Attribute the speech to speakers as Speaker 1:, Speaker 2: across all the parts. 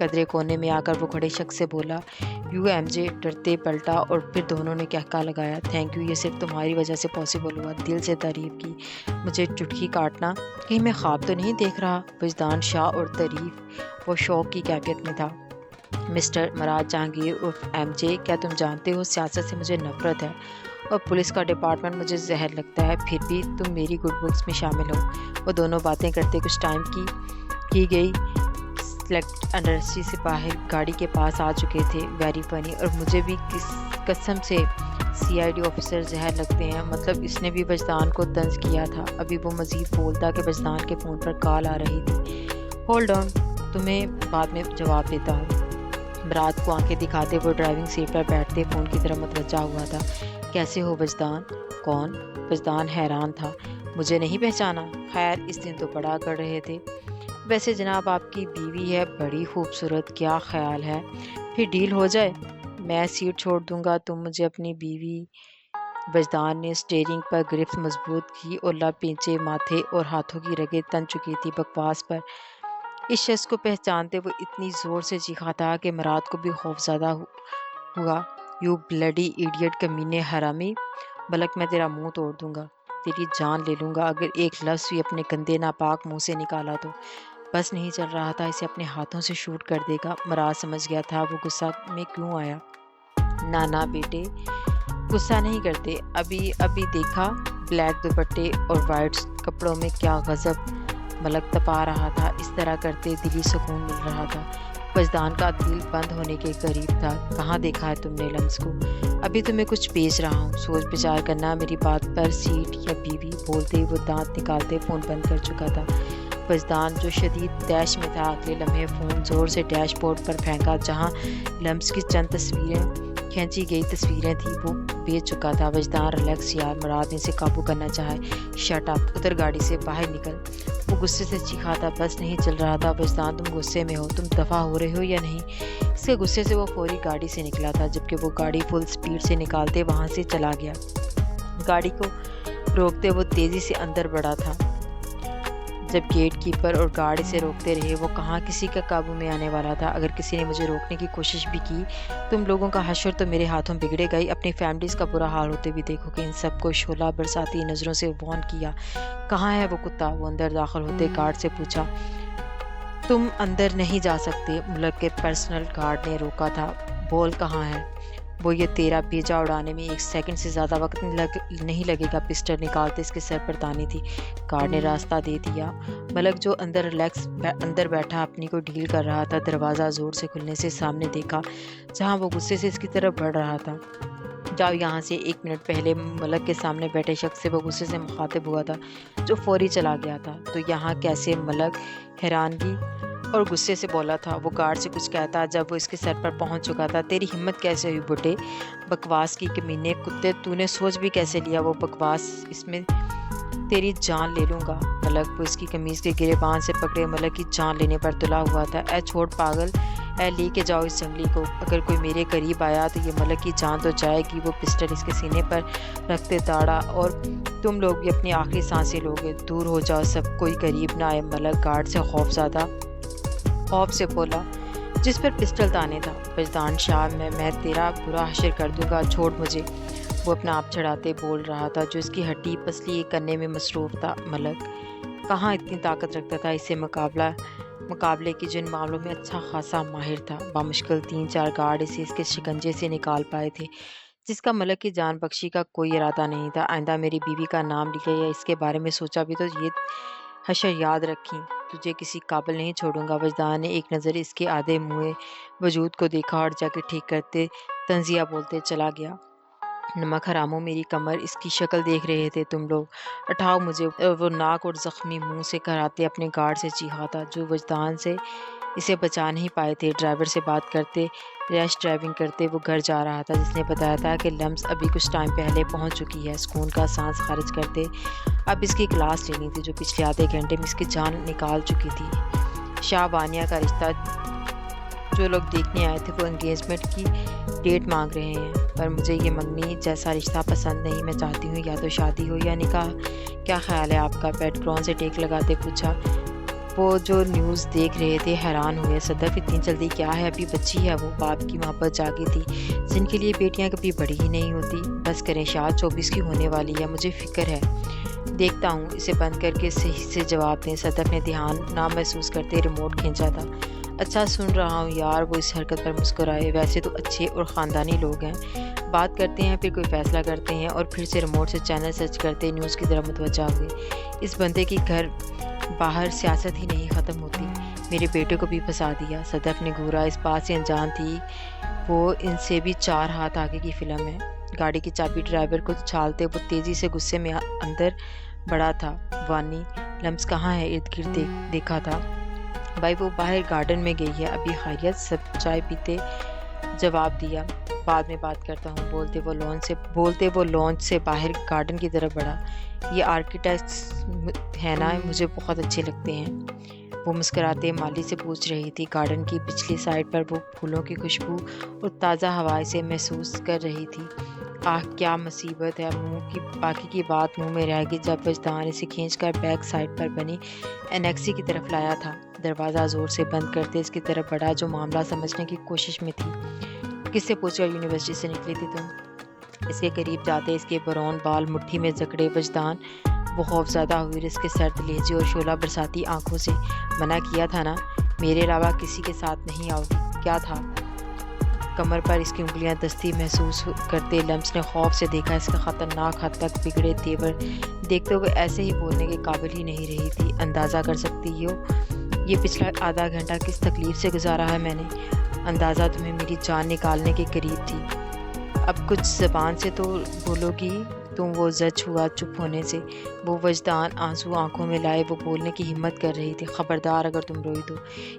Speaker 1: قدرے کونے میں آ کر وہ کھڑے شخص سے بولا، یو ایم جے ڈرتے پلٹا اور پھر دونوں نے کہا لگایا، تھینک یو، یہ صرف تمہاری وجہ سے پاسبل ہوا، دل سے تعریف کی، مجھے چٹکی کاٹنا، کہیں میں خواب تو نہیں دیکھ رہا؟ وجدان شاہ اور تعریف وہ شوق کی کیفیت میں تھا۔ مسٹر مراد جہانگیر عرف ایم جے، کیا تم جانتے ہو سیاست سے مجھے نفرت ہے اور پولیس کا ڈپارٹمنٹ مجھے زہر لگتا ہے، پھر بھی تم میری گڈ بکس میں شامل ہو۔ وہ دونوں باتیں کرتے کچھ ٹائم کی گئی سلیکٹ انڈسٹری سے باہر گاڑی کے پاس آ چکے تھے۔ ویری فنی، اور مجھے بھی کس قسم سے سی آئی ڈی آفیسر زہر لگتے ہیں، مطلب اس نے بھی وجدان کو طنز کیا تھا۔ ابھی وہ مزید بولتا کہ وجدان کے فون پر کال آ رہی تھی۔ ہولڈ آن، تمہیں بعد میں جواب دیتا ہوں۔ مراد کو آنکھیں دکھاتے وہ ڈرائیونگ سیٹ پر بیٹھتے فون کی طرف متوجہ ہوا تھا۔ کیسے ہو وجدان؟ کون؟ وجدان حیران تھا۔ مجھے نہیں پہچانا؟ خیر اس دن تو بڑا کر رہے تھے۔ ویسے جناب آپ کی بیوی ہے بڑی خوبصورت، کیا خیال ہے پھر ڈیل ہو جائے؟ میں سیٹ چھوڑ دوں گا، تم مجھے اپنی بیوی۔ وجدان نے اسٹیئرنگ پر گرفت مضبوط کی اور لب پینچے، ماتھے اور ہاتھوں کی رگیں تن چکی تھی بکواس پر۔ اس شخص کو پہچانتے وہ اتنی زور سے چیخا تھا کہ مراد کو بھی خوف زدہ ہوا۔ یو بلڈی ایڈیٹ، کمینے حرامی، بلک میں تیرا منہ توڑ دوں گا، تیری جان لے لوں گا اگر ایک لفظ بھی اپنے گندے ناپاک منہ سے نکالا تو۔ بس نہیں چل رہا تھا، اسے اپنے ہاتھوں سے شوٹ کر دے گا۔ مراد سمجھ گیا تھا وہ غصہ میں کیوں آیا۔ نانا بیٹے غصہ نہیں کرتے، ابھی دیکھا بلیک دوپٹے اور وائٹ کپڑوں میں کیا غضب ملک تپا رہا تھا، اس طرح کرتے دلی سکون مل رہا تھا۔ وجدان کا دل بند ہونے کے قریب تھا۔ کہاں دیکھا ہے تم نے لمس کو؟ ابھی تمہیں کچھ بیچ رہا ہوں، سوچ بچار کرنا میری بات پر، سیٹ یا بیوی؟ بولتے وہ دانت نکالتے فون بند کر چکا تھا۔ وجدان جو شدید طیش میں تھا اگلے لمحے فون زور سے ڈیش بورڈ پر پھینکا، جہاں لمس کی چند کھینچی گئی تصویریں تھیں وہ بیچ چکا تھا۔ وجدان ریلیکس یار، مراد نے اسے قابو کرنا چاہے۔ شٹ اپ، ادھر گاڑی سے باہر نکل۔ وہ غصے سے چیخا تھا، بس نہیں چل رہا تھا۔ وجدان تم غصے میں ہو، تم دفع ہو رہے ہو یا نہیں؟ اس کے غصے سے وہ فوری گاڑی سے نکلا تھا، جبکہ وہ گاڑی فل سپیڈ سے نکالتے وہاں سے چلا گیا۔ گاڑی کو روکتے وہ تیزی سے اندر بڑھا تھا۔ جب گیٹ کیپر اور گارڈ اسے روکتے رہے، وہ کہاں کسی کا قابو میں آنے والا تھا۔ اگر کسی نے مجھے روکنے کی کوشش بھی کی، تم لوگوں کا حشر تو میرے ہاتھوں بگڑے گا ہی۔ اپنی فیملیز کا برا حال ہوتے بھی دیکھو کہ ان سب کو شعلہ برساتی نظروں سے وارن کیا۔ کہاں ہے وہ کتا؟ وہ اندر داخل ہوتے گارڈ سے پوچھا۔ تم اندر نہیں جا سکتے، ملک کے پرسنل گارڈ نے روکا تھا۔ بول کہاں ہے وہ؟ یہ تیرا بھیجا اڑانے میں 1 سیکنڈ سے زیادہ وقت نہیں لگے گا۔ پسٹل نکالتے اس کے سر پر تانی تھی۔ گارڈ نے راستہ دے دیا۔ ملک جو اندر بیٹھا اپنی کو ڈیل کر رہا تھا، دروازہ زور سے کھلنے سے سامنے دیکھا، جہاں وہ غصے سے اس کی طرف بڑھ رہا تھا۔ جاؤ یہاں سے۔ 1 منٹ پہلے ملک کے سامنے بیٹھے شخص سے وہ غصے سے مخاطب ہوا تھا، جو فوری چلا گیا تھا۔ تو یہاں کیسے؟ ملک حیرانگی اور غصے سے بولا تھا۔ وہ گارڈ سے کچھ کہتا جب وہ اس کے سر پر پہنچ چکا تھا۔ تیری ہمت کیسے ہوئی بڈھے؟ بکواس کی کمینے کتے، تو نے سوچ بھی کیسے لیا وہ بکواس؟ اس میں تیری جان لے لوں گا۔ ملک وہ اس کی قمیض کے گرے بان سے پکڑے ملک کی جان لینے پر تلا ہوا تھا۔ اے چھوڑ پاگل، اے لے کے جاؤ اس جنگلی کو، اگر کوئی میرے قریب آیا تو یہ ملک کی جان تو جائے گی۔ وہ پسٹل اس کے سینے پر رکھتے داڑا، اور تم لوگ بھی اپنی آخری سانسیں لوگے، دور ہو جاؤ سب، کوئی قریب نہ آئے۔ ملک گارڈ سے خوف سے بولا، جس پر پسٹل تانے تھا۔ وجدان شاہ، میں تیرا برا حشر کر دوں گا، چھوڑ مجھے۔ وہ اپنا آپ چھڑاتے بول رہا تھا، جو اس کی ہڈی پسلی ایک کرنے میں مصروف تھا۔ ملک کہاں اتنی طاقت رکھتا تھا اس سے مقابلے کی، جن معاملوں میں اچھا خاصا ماہر تھا۔ بامشکل 3-4 گارڈ اسے اس کے شکنجے سے نکال پائے تھے، جس کا ملک کی جان بخشی کا کوئی ارادہ نہیں تھا۔ آئندہ میری بیوی کا نام لیا یا اس کے بارے میں سوچا بھی تو یہ حشر یاد رکھیں، تجھے کسی قابل نہیں چھوڑوں گا۔ وجدان نے ایک نظر اس کے آدھے موئے وجود کو دیکھا اور جا کے ٹھیک کرتے طنزیہ بولتے چلا گیا۔ نمک حراموں، میری کمر، اس کی شکل دیکھ رہے تھے تم لوگ؟ اٹھاؤ مجھے۔ وہ ناک اور زخمی منہ سے کراتے اپنے گارڈ سے چیخا تھا، جو وجدان سے اسے بچا نہیں پائے تھے۔ ڈرائیور سے بات کرتے ریش ڈرائیونگ کرتے وہ گھر جا رہا تھا، جس نے بتایا تھا کہ لمس ابھی کچھ ٹائم پہلے پہنچ چکی ہے۔ سکون کا سانس خارج کرتے اب اس کی کلاس لینی تھی، جو پچھلے آدھے گھنٹے میں اس کی جان نکال چکی تھی۔ شاہ وانیہ کا رشتہ جو لوگ دیکھنے آئے تھے وہ انگیجمنٹ کی ڈیٹ مانگ رہے ہیں، پر مجھے یہ منگنی جیسا رشتہ پسند نہیں۔ میں چاہتی ہوں یا تو شادی ہو یا نکاح۔ کیا خیال ہے آپ کا؟ پیٹ گراؤنڈ سے ٹیک لگاتے پوچھا۔ وہ جو نیوز دیکھ رہے تھے حیران ہوئے، صدف اتنی جلدی کیا ہے، ابھی بچی ہے وہ، باپ کی محبت جاگی تھی جن کے لیے بیٹیاں کبھی بڑی ہی نہیں ہوتی۔ بس کریں، شاید 24 کی ہونے والی ہے، مجھے فکر ہے۔ دیکھتا ہوں، اسے بند کر کے صحیح سے جواب دیں۔ صدف نے دھیان نہ محسوس کرتے ریموٹ کھینچا تھا۔ اچھا سن رہا ہوں یار، وہ اس حرکت پر مسکرائے۔ ویسے تو اچھے اور خاندانی لوگ ہیں، بات کرتے ہیں پھر کوئی فیصلہ کرتے ہیں اور پھر سے ریموٹ سے چینل سرچ کرتے نیوز کی طرف متوجہ ہوئے۔ اس بندے کی گھر باہر سیاست ہی نہیں ختم ہوتی، میرے بیٹے کو بھی پھنسا دیا۔ صدف نے گھورا، اس بات سے انجان تھی وہ ان سے بھی 4 ہاتھ آگے کی فلم ہے۔ گاڑی کی چابی ڈرائیور کو چھالتے وہ تیزی سے غصے میں اندر بڑھا تھا۔ وانی لمس کہاں ہے؟ ارد گرد دیکھا تھا۔ بھائی وہ باہر گارڈن میں گئی ہے۔ ابھی خیریت؟ سب چائے پیتے جواب دیا۔ بعد میں بات کرتا ہوں، بولتے وہ لانچ سے باہر گارڈن کی طرف بڑھا۔ یہ آرکیٹیکٹس ہیں نا، مجھے بہت اچھے لگتے ہیں، وہ مسکراتے مالی سے پوچھ رہی تھی۔ گارڈن کی پچھلی سائڈ پر وہ پھولوں کی خوشبو اور تازہ ہوا سے محسوس کر رہی تھی۔ آہ کیا مصیبت ہے، باقی کی بات منہ میں رہ گئی جب وجدان اسے کھینچ کر بیک سائڈ پر بنی انیکسی کی طرف لایا تھا۔ دروازہ زور سے بند کرتے اس کی طرف بڑھا جو معاملہ سمجھنے کی کوشش میں تھی۔ کس سے پوچھ کر یونیورسٹی سے نکلی تھی تم؟ اس کے قریب جاتے اس کے براؤن بال مٹھی میں جکڑے وجدان وہ خوف زدہ ہوئی اس کے سرد لہجے اور شعلہ برساتی آنکھوں سے۔ منع کیا تھا نا، میرے علاوہ کسی کے ساتھ نہیں آؤ گی۔ کیا تھا؟ کمر پر اس کی انگلیاں دستی محسوس کرتے لمس نے خوف سے دیکھا۔ اس کا خطرناک حد تک بگڑے تیور دیکھتے ہوئے ایسے ہی بولنے کے قابل ہی نہیں رہی تھی۔ اندازہ کر سکتی ہو یہ پچھلا آدھا گھنٹہ کس تکلیف سے گزارا ہے میں نے؟ اندازہ تمہیں میری جان نکالنے کے قریب تھی۔ اب کچھ زبان سے تو بولو گی تم؟ وہ زج ہوا چپ ہونے سے۔ وہ وجدان آنسو آنکھوں میں لائے وہ بولنے کی ہمت کر رہی تھی۔ خبردار اگر تم روئی تو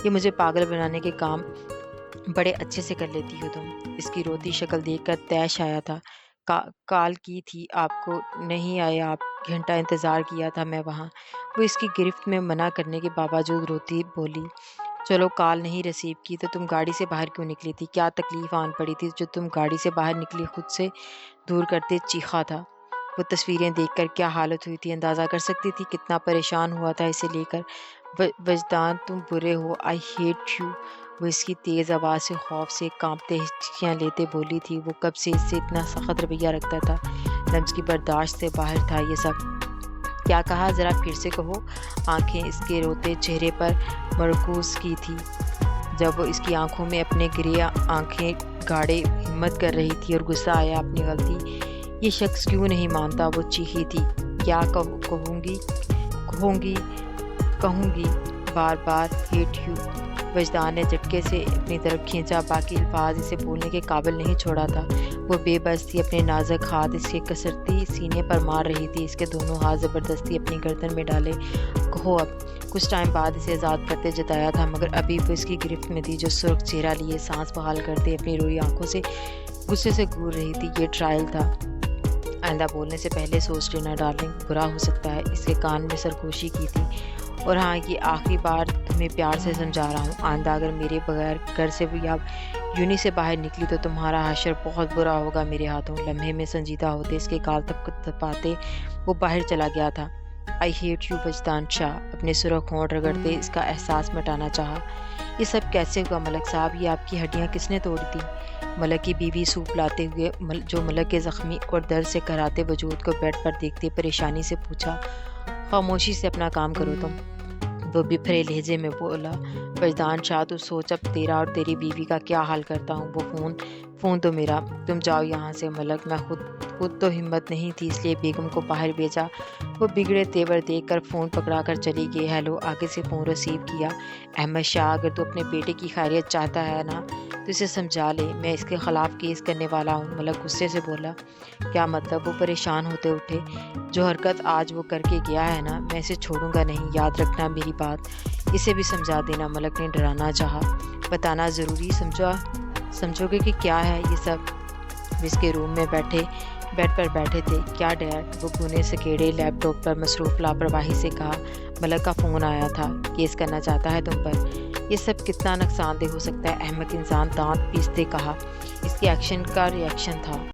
Speaker 1: یہ مجھے پاگل بنانے کے کام بڑے اچھے سے کر لیتی ہو تم۔ اس کی روتی شکل دیکھ کر طیش آیا تھا۔ کال کی تھی آپ کو؟ نہیں آئے آپ؟ گھنٹہ انتظار کیا تھا میں وہاں۔ وہ اس کی گرفت میں منع کرنے کے باوجود روتی بولی۔ چلو کال نہیں ریسیو کی تو تم گاڑی سے باہر کیوں نکلی تھی؟ کیا تکلیف آن پڑی تھی جو تم گاڑی سے باہر نکلی؟ خود سے دور کرتے چیخا تھا۔ وہ تصویریں دیکھ کر کیا حالت ہوئی تھی اندازہ کر سکتی تھی، کتنا پریشان ہوا تھا اسے لے کر۔ وجدان تم برے ہو، آئی ہیٹ یو، وہ اس کی تیز آواز سے خوف سے کانپتے ہچکیاں لیتے بولی تھی۔ وہ کب سے اس سے اتنا سخت رویہ رکھتا تھا، لمس کی برداشت سے باہر تھا یہ سب۔ کیا کہا؟ ذرا پھر سے کہو۔ آنکھیں اس کے روتے چہرے پر مرکوز کی تھی جب وہ اس کی آنکھوں میں اپنے گرے آنکھیں گاڑے ہمت کر رہی تھی اور غصہ آیا اپنی غلطی۔ یہ شخص کیوں نہیں مانتا؟ وہ چیخی تھی۔ کیا کہوں گی بار بار ہیٹ یو، وجدان نے جھٹکے سے اپنی طرف کھینچا۔ باقی الفاظ اسے بولنے کے قابل نہیں چھوڑا تھا۔ وہ بے بس تھی، اپنے نازک ہاتھ اس کے کسرتی سینے پر مار رہی تھی، اس کے دونوں ہاتھ زبردستی اپنی گردن میں ڈالے۔ کہو اب۔ کچھ ٹائم بعد اسے آزاد کرتے جتایا تھا مگر ابھی وہ اس کی گرفت میں تھی جو سرخ چہرہ لیے سانس بحال کرتے اپنی روئی آنکھوں سے غصے سے گور رہی تھی۔ یہ ٹرائل تھا، آئندہ بولنے سے پہلے سوچ لینا ڈارلنگ، برا ہو سکتا ہے۔ اس کے کان میں سرگوشی کی تھی۔ اور ہاں یہ آخری بار تمہیں پیار سے سمجھا رہا ہوں، آئندہ اگر میرے بغیر گھر سے یا یونی سے باہر نکلی تو تمہارا حشر بہت برا ہوگا میرے ہاتھوں۔ لمحے میں سنجیدہ ہوتے اس کے گال تپاتے وہ باہر چلا گیا تھا۔ آئی ہیٹ یو، وجدان شاہ اپنے سرخ ہونٹ رگڑتے اس کا احساس مٹانا چاہا۔ یہ سب کیسے ہوا ملک صاحب؟ یہ آپ کی ہڈیاں کس نے توڑی تھی؟ ملک کی بیوی سوپ لاتے ہوئے جو ملک کے زخمی اور درد سے کراتے وجود کو بیڈ پر دیکھتے پریشانی سے پوچھا۔ خاموشی سے اپنا کام کرو تم، وہ بپھرے لہجے میں بولا۔ وجدان شاہ تو سوچ اب تیرا اور تیری بیوی کا کیا حال کرتا ہوں۔ وہ فون تو میرا، تم جاؤ یہاں سے ملک۔ میں خود تو ہمت نہیں تھی اس لیے بیگم کو باہر بھیجا۔ وہ بگڑے تیور دیکھ کر فون پکڑا کر چلی گئی۔ ہیلو، آگے سے فون ریسیو کیا۔ احمد شاہ اگر تو اپنے بیٹے کی خیریت چاہتا ہے نا تو اسے سمجھا لے، میں اس کے خلاف کیس کرنے والا ہوں، ملک غصے سے بولا۔ کیا مطلب؟ وہ پریشان ہوتے اٹھے۔ جو حرکت آج وہ کر کے گیا ہے نا، میں اسے چھوڑوں گا نہیں، یاد رکھنا میری بات، اسے بھی سمجھا دینا، ملک نے ڈرانا چاہا۔ بتانا ضروری سمجھو گے کہ کیا ہے یہ سب؟ اس کے روم میں بیڈ پر بیٹھے تھے۔ کیا ڈیڈ؟ وہ گونے سکیڑے لیپ ٹاپ پر مصروف لاپرواہی سے کہا۔ ملک کا فون آیا تھا، کیس کرنا چاہتا ہے تم پر۔ یہ سب کتنا نقصان دہ ہو سکتا ہے؟ احمق انسان دانت پیستے کہا۔ اس کے ایکشن کا ری ایکشن تھا۔